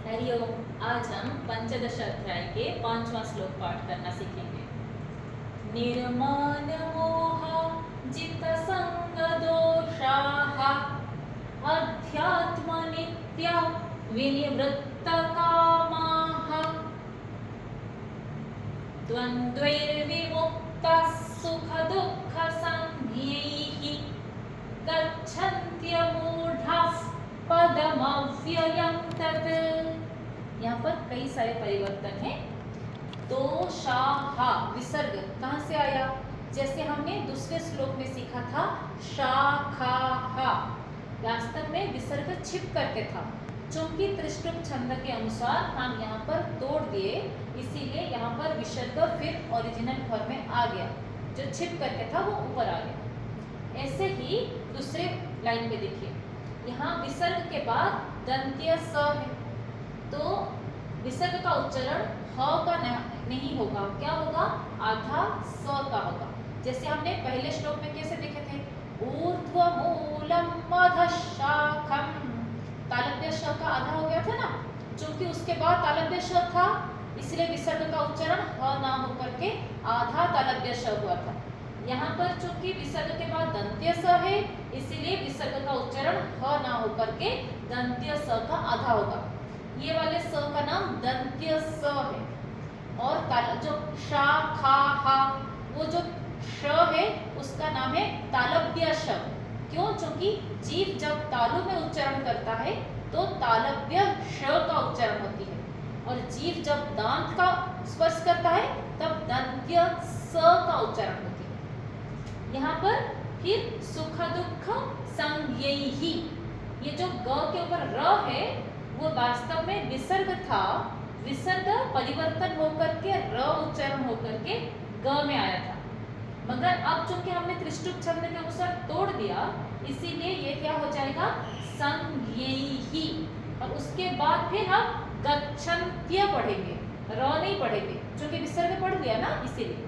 हरिओम। आज हम पंचदश अध्याय के 5वां श्लोक पाठ करना सीखेंगे। निर्माण मोह जित संग दोषाः अध्यात्म नित्य विनिवृत्त कामाः द्वन्द्वैर्विमुक्ताः सुख दुःख संज्ञैः गच्छन्त्यमूढाः पदमव्ययं तत्। यहाँ पर कई सारे परिवर्तन हैं। दोषाः विसर्ग कहाँ से आया? जैसे हमने दूसरे श्लोक में सीखा था शाखाः, वास्तव में विसर्ग छिप करके था। चूंकि त्रिष्टुप छंद के अनुसार हम यहाँ पर तोड़ दिए, इसीलिए यहाँ पर विसर्ग फिर ओरिजिनल फॉर्म में आ गया। जो छिप करके था वो ऊपर आ गया। ऐसे ही दूसरे लाइन में देखिए, यहाँ विसर्ग के बाद दंत्य स है, तो विसर्ग का उच्चारण ह का नहीं होगा, क्या होगा? आधा स का होगा। जैसे हमने पहले श्लोक में कैसे देखे थे, ऊर्ध्वमूलम अधशाखम, तालव्य श का आधा हो गया था ना। चूंकि उसके बाद तालव्य श था, इसलिए विसर्ग का उच्चारण ह ना होकर के आधा तालव्य श हुआ था। यहाँ पर चूंकि विसर्ग के बाद दंत्य स है, इसीलिए विसर्ग का उच्चारण ह ना होकर के दंत्य स का आधा होगा। ये वाले स का नाम दंत्य स है। और जो शा खा हा, वो जो श है उसका नाम है तालव्य श। क्यों? चूंकि जीभ जब तालु में उच्चारण करता है तो तालव्य श का उच्चारण होती है, और जीभ जब दांत का स्पर्श करता है तब दंत्य स का उच्चारण होती है। यहाँ पर फिर सुख दुःख संज्ञैः, ये जो ग के ऊपर र है वो वास्तव में विसर्ग था। विसर्ग परिवर्तन होकर के र उच्चारण होकर के ग में आया था, मगर अब चूंकि हमने त्रिष्टुप छंद के अनुसार तोड़ दिया, इसीलिए ये क्या हो जाएगा? संज्ञैः। और उसके बाद फिर हम गच्छन्त्य पढ़ेंगे, र नहीं पढ़ेंगे, चूंकि विसर्ग पढ़ लिया ना, इसीलिए।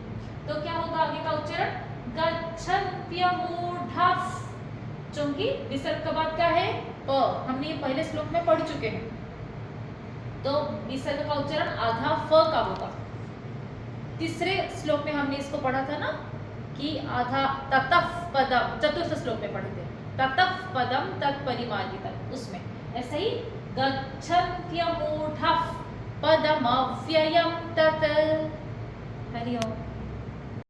तो क्या होगा आगे का उच्चारण? गच्छन्त्यमूढाः। चूंकि विसर्ग का बाद क्या है? प। हमने ये पहले श्लोक में पढ़ चुके हैं, तो विसर्ग का उच्चारण आधा फ का होगा। तीसरे श्लोक में हमने इसको पढ़ा था ना कि आधा ततः पदम, चतुर्थ श्लोक में पढ़े थे, ततः पदम तत्परिमार्गितम्, उसमें ऐसे ही गच्छन्त्यमूढाः पदमव्ययं तत्। हरि ओम।